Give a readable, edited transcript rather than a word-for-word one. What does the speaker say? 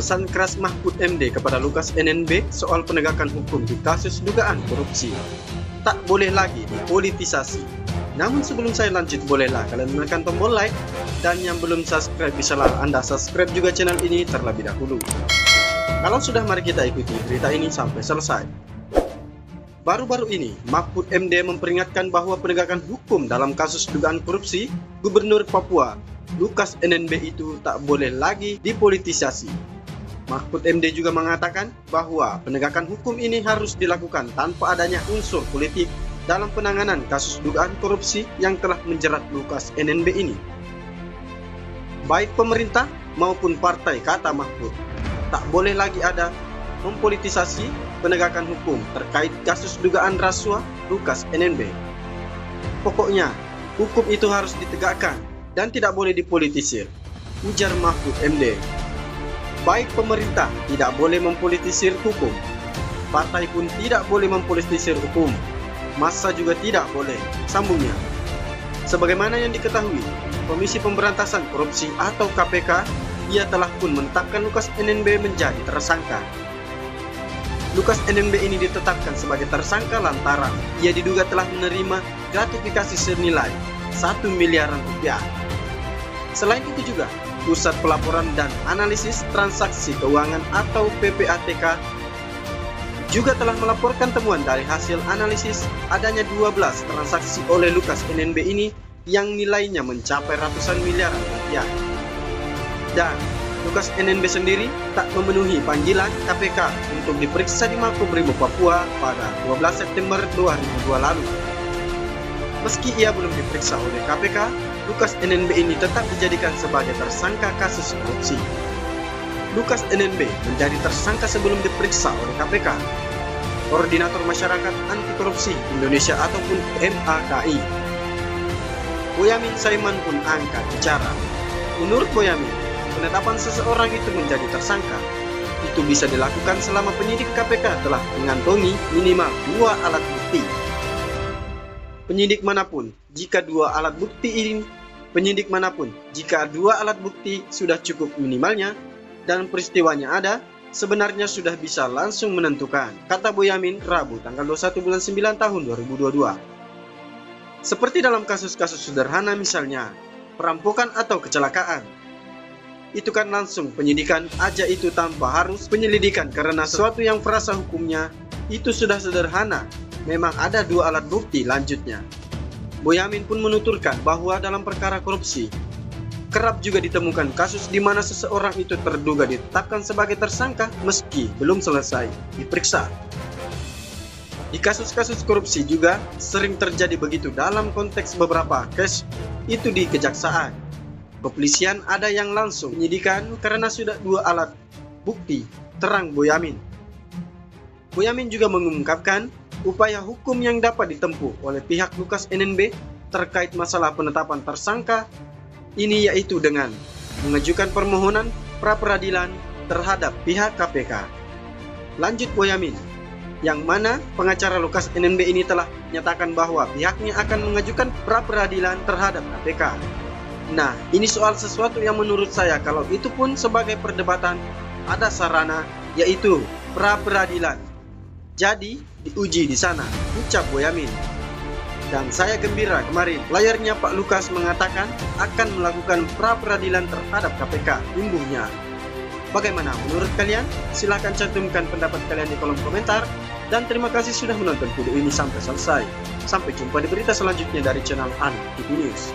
pesan keras Mahfud MD kepada Lukas NMB soal penegakan hukum di kasus dugaan korupsi. Tak boleh lagi dipolitisasi. Namun sebelum saya lanjut, bolehlah kalian menekan tombol like, dan yang belum subscribe bisalah Anda subscribe juga channel ini terlebih dahulu. Kalau sudah, mari kita ikuti berita ini sampai selesai. Baru-baru ini, Mahfud MD memperingatkan bahwa penegakan hukum dalam kasus dugaan korupsi Gubernur Papua Lukas NMB itu tak boleh lagi dipolitisasi. Mahfud MD juga mengatakan bahwa penegakan hukum ini harus dilakukan tanpa adanya unsur politik dalam penanganan kasus dugaan korupsi yang telah menjerat Lukas NMB ini. Baik pemerintah maupun partai, kata Mahfud, tak boleh lagi ada mempolitisasi penegakan hukum terkait kasus dugaan rasuah Lukas NMB. Pokoknya, hukum itu harus ditegakkan dan tidak boleh dipolitisir, ujar Mahfud MD. Baik pemerintah tidak boleh mempolitisir hukum, partai pun tidak boleh mempolitisir hukum, massa juga tidak boleh, sambungnya. Sebagaimana yang diketahui, Komisi Pemberantasan Korupsi atau KPK, ia telah pun menetapkan Lukas NMB menjadi tersangka. Lukas NMB ini ditetapkan sebagai tersangka lantaran ia diduga telah menerima gratifikasi senilai 1 miliaran rupiah. Selain itu juga, Pusat Pelaporan dan Analisis Transaksi Keuangan atau PPATK juga telah melaporkan temuan dari hasil analisis adanya 12 transaksi oleh Lukas NMB ini yang nilainya mencapai ratusan miliaran rupiah. Dan Lukas NMB sendiri tak memenuhi panggilan KPK untuk diperiksa di Makobrimob Papua pada 12 September 2002 lalu. Meski ia belum diperiksa oleh KPK, Lukas NMB ini tetap dijadikan sebagai tersangka kasus korupsi. Lukas NMB menjadi tersangka sebelum diperiksa oleh KPK. Koordinator Masyarakat Anti Korupsi Indonesia ataupun MAKI, Boyamin Saiman pun angkat bicara. Menurut Boyamin, penetapan seseorang itu menjadi tersangka itu bisa dilakukan selama penyidik KPK telah mengantongi minimal 2 alat bukti. Penyidik manapun, jika dua alat bukti sudah cukup minimalnya dan peristiwanya ada, sebenarnya sudah bisa langsung menentukan, kata Boyamin Rabu tanggal 21 bulan 9 tahun 2022. Seperti dalam kasus-kasus sederhana misalnya perampokan atau kecelakaan, itu kan langsung penyidikan aja, itu tanpa harus penyelidikan karena sesuatu yang frasa hukumnya itu sudah sederhana. Memang ada 2 alat bukti, lanjutnya. Boyamin pun menuturkan bahwa dalam perkara korupsi kerap juga ditemukan kasus di mana seseorang itu terduga ditetapkan sebagai tersangka meski belum selesai diperiksa. Di kasus-kasus korupsi juga sering terjadi begitu dalam konteks beberapa case itu di kejaksaan. Kepolisian ada yang langsung penyidikan karena sudah 2 alat bukti, terang Boyamin. Boyamin juga mengungkapkan upaya hukum yang dapat ditempuh oleh pihak Lukas NMB terkait masalah penetapan tersangka ini, yaitu dengan mengajukan permohonan pra-peradilan terhadap pihak KPK. Lanjut Boyamin, yang mana pengacara Lukas NMB ini telah menyatakan bahwa pihaknya akan mengajukan pra-peradilan terhadap KPK. Nah, ini soal sesuatu yang menurut saya kalau itu pun sebagai perdebatan ada sarana, yaitu pra-peradilan. Jadi diuji di sana, ucap Boyamin. Dan saya gembira kemarin layarnya Pak Lukas mengatakan akan melakukan pra-peradilan terhadap KPK, imbuhnya. Bagaimana menurut kalian? Silahkan cantumkan pendapat kalian di kolom komentar. Dan terima kasih sudah menonton video ini sampai selesai. Sampai jumpa di berita selanjutnya dari channel ANTV News.